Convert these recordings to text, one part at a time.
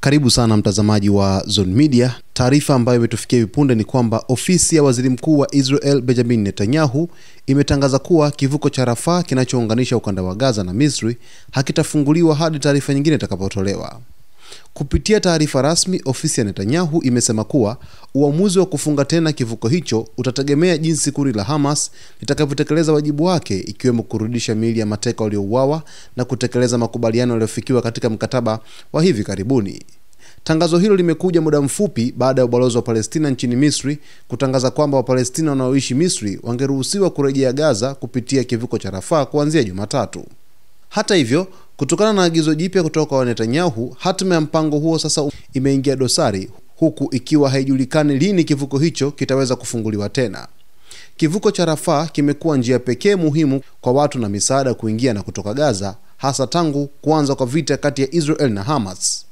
Karibu sana mtazamaji wa Zone Media. Taarifa ambayo imetufikia hivi punde ni kwamba ofisi ya Waziri Mkuu wa Israel Benjamin Netanyahu imetangaza kuwa kivuko cha Rafah kinachounganisha ukanda wa Gaza na Misri hakitafunguliwa hadi taarifa nyingine itakapotolewa. Kupitia taarifa rasmi, ofisi ya Netanyahu imesema kuwa uamuzi wa kufunga tena kivuko hicho utategemea jinsi kundi la Hamas litakavyotekeleza wajibu wake, ikiwemo kurudisha miili ya mateka waliouawa na kutekeleza makubaliano yaliyofikiwa katika mkataba wa hivi karibuni. Tangazo hilo limekuja muda mfupi baada ya ubalozi wa Palestina nchini Misri kutangaza kwamba Wapalestina wanaoishi Misri wangeruhusiwa kurejea Gaza kupitia kivuko cha Rafah kuanzia Jumatatu. Hata hivyo, kutokana na agizo jipya kutoka kwa Netanyahu, hatima ya mpango huo sasa imeingia dosari, huku ikiwa haijulikani lini kivuko hicho kitaweza kufunguliwa tena. Kivuko cha Rafah kimekuwa njia pekee muhimu kwa watu na misaada kuingia na kutoka Gaza, hasa tangu kuanza kwa vita kati ya Israel na Hamas.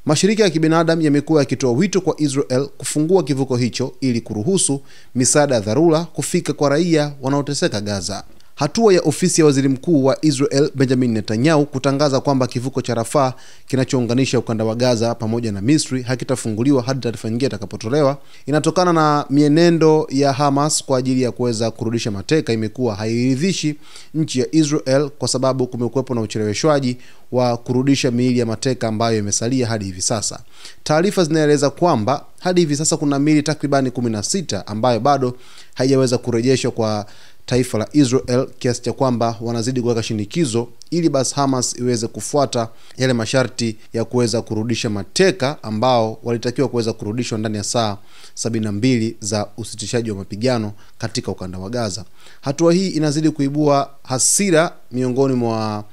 Mashirika ya kibinadamu yamekuwa yakitoa wito kwa Israel kufungua kivuko hicho ili kuruhusu misaada ya dharura kufika kwa raia wanaoteseka Gaza. Hatua ya ofisi ya Waziri Mkuu wa Israel Benjamin Netanyahu kutangaza kwamba kivuko cha Rafah kinachounganisha ukanda wa Gaza pamoja na Misri hakitafunguliwa hadi taarifa nyingine itakapotolewa inatokana na mienendo ya Hamas kwa ajili ya kuweza kurudisha mateka imekuwa hairidhishi nchi ya Israel, kwa sababu kumekuwepo na ucheleweshwaji wa kurudisha miili ya mateka ambayo imesalia hadi hivi sasa. Taarifa zinaeleza kwamba hadi hivi sasa kuna miili takribani 16 ambayo bado haijaweza kurejeshwa kwa taifa la Israel, kiasi cha kwamba wanazidi kuweka shinikizo ili basi Hamas iweze kufuata yale masharti ya kuweza kurudisha mateka ambao walitakiwa kuweza kurudishwa ndani ya saa 72 za usitishaji wa mapigano katika ukanda wa Gaza. Hatua hii inazidi kuibua hasira miongoni mwa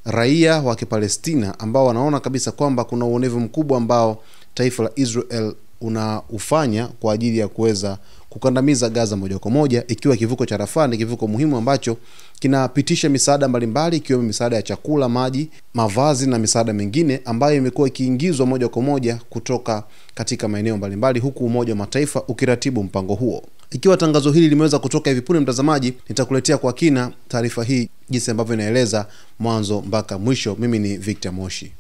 raia wa Palestina ambao wanaona kabisa kwamba kuna uonevu mkubwa ambao taifa la Israel unaufanya kwa ajili ya kuweza kukandamiza Gaza moja kwa moja, ikiwa kivuko cha Rafah ni kivuko muhimu ambacho kinapitisha misaada mbalimbali ikiwemo misaada ya chakula, maji, mavazi na misaada mingine ambayo imekuwa ikiingizwa moja kwa moja kutoka katika maeneo mbalimbali, huku Umoja wa Mataifa ukiratibu mpango huo. Ikiwa tangazo hili limeweza kutoka hivi punde, mtazamaji, nitakuletea kwa kina taarifa hii jinsi ambavyo inaeleza mwanzo mpaka mwisho. Mimi ni Victor Moshi.